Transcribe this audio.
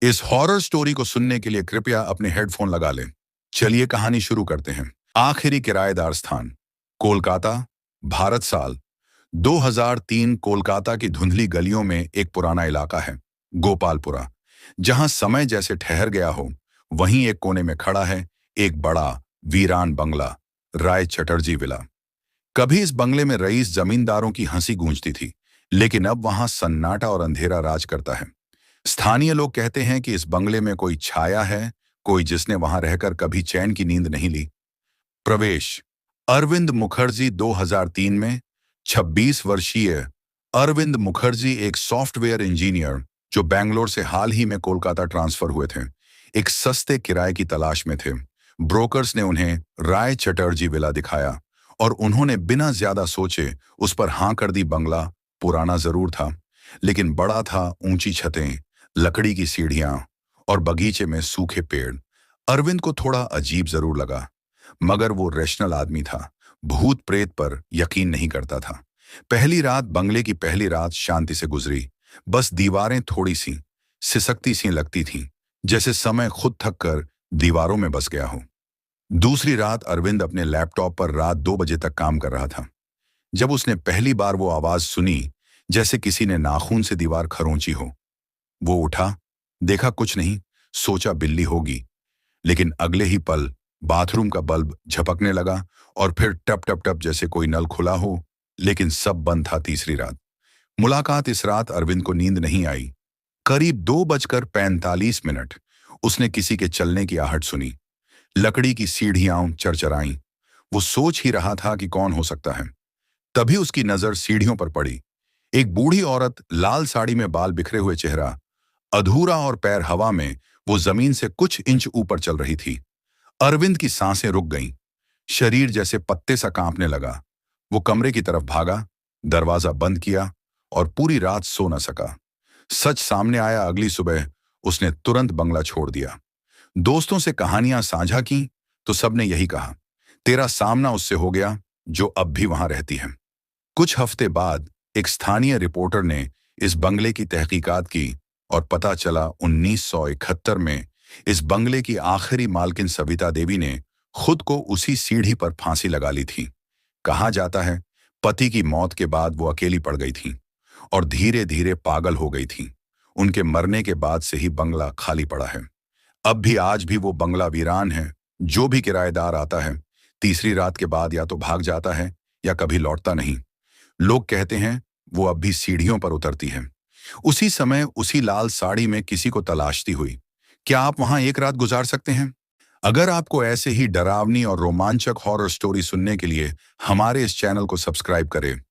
इस horror story को सुनने के लिए कृपया अपने हेडफोन लगा लें। चलिए कहानी शुरू करते हैं। आखिरी किराएदार स्थान, कोलकाता, भारत। साल 2003। कोलकाता की धुंधली गलियों में एक पुराना इलाका है, गोपालपुरा, जहां समय जैसे ठहर गया हो। वहीं एक कोने में खड़ा है एक बड़ा वीरान बंगला, राय चटर्जी विला। कभी इस बंगले में रईस जमींदारों की हंसी गूंजती थी, लेकिन अब वहां सन्नाटा और अंधेरा राज करता है। स्थानीय लोग कहते हैं कि इस बंगले में कोई छाया है, कोई जिसने वहां रहकर कभी चैन की नींद नहीं ली। प्रवेश, अरविंद मुखर्जी। 2003 में 26 वर्षीय अरविंद मुखर्जी एक सॉफ्टवेयर इंजीनियर जो बेंगलोर से हाल ही में कोलकाता ट्रांसफर हुए थे, एक सस्ते किराए की तलाश में थे। ब्रोकर्स ने उन्हें राय चटर्जी विला दिखाया और उन्होंने बिना ज्यादा सोचे उस पर हां कर दी। बंगला पुराना जरूर था, लेकिन बड़ा था। ऊंची छतें, लकड़ी की सीढ़ियां और बगीचे में सूखे पेड़। अरविंद को थोड़ा अजीब जरूर लगा, मगर वो रैशनल आदमी था, भूत प्रेत पर यकीन नहीं करता था। पहली रात, बंगले की पहली रात शांति से गुजरी। बस दीवारें थोड़ी सी सिसकती सी लगती थीं, जैसे समय खुद थक कर दीवारों में बस गया हो। दूसरी रात, अरविंद अपने लैपटॉप पर रात 2 बजे तक काम कर रहा था, जब उसने पहली बार वो आवाज सुनी, जैसे किसी ने नाखून से दीवार खरोंची हो। वो उठा, देखा कुछ नहीं, सोचा बिल्ली होगी, लेकिन अगले ही पल बाथरूम का बल्ब झपकने लगा और फिर टप टप टप जैसे कोई नल खुला हो, लेकिन सब बंद था। तीसरी रात मुलाकात। इस रात अरविंद को नींद नहीं आई। करीब 2:45 उसने किसी के चलने की आहट सुनी। लकड़ी की सीढ़ियां चरचराईं। वो सोच ही रहा था कि कौन हो सकता है। तभी उसकी नजर सीढ़ियों पर पड़ी। एक बूढ़ी औरत, लाल साड़ी में बाल बिखरे हुए चेहरा अधूरा और पैर हवा में, वो जमीन से कुछ इंच ऊपर चल रही थी। अरविंद की सांसें रुक गईं, शरीर जैसे पत्ते सा कांपने लगा। वो कमरे की तरफ भागा, दरवाजा बंद किया और पूरी रात सो न सका। सच सामने आया, अगली सुबह उसने तुरंत बंगला छोड़ दिया। दोस्तों से कहानियां साझा की तो सबने यही कहा, तेरा सामना उससे हो गया जो अब भी वहां रहती है। कुछ हफ्ते बाद एक स्थानीय रिपोर्टर ने इस बंगले की तहकीकात की और पता चला 1971 में इस बंगले की आखिरी मालकिन सविता देवी ने खुद को उसी सीढ़ी पर फांसी लगा ली थी। कहा जाता है पति की मौत के बाद वो अकेली पड़ गई थी और धीरे धीरे पागल हो गई थी। उनके मरने के बाद से ही बंगला खाली पड़ा है। अब भी, आज भी वो बंगला वीरान है। जो भी किराएदार आता है, तीसरी रात के बाद या तो भाग जाता है या कभी लौटता नहीं। लोग कहते हैं वो अब भी सीढ़ियों पर उतरती है, उसी समय उसी लाल साड़ी में किसी को तलाशती हुई। क्या आप वहां एक रात गुजार सकते हैं? अगर आपको ऐसे ही डरावनी और रोमांचक हॉरर स्टोरी सुनने के लिए हमारे इस चैनल को सब्सक्राइब करें।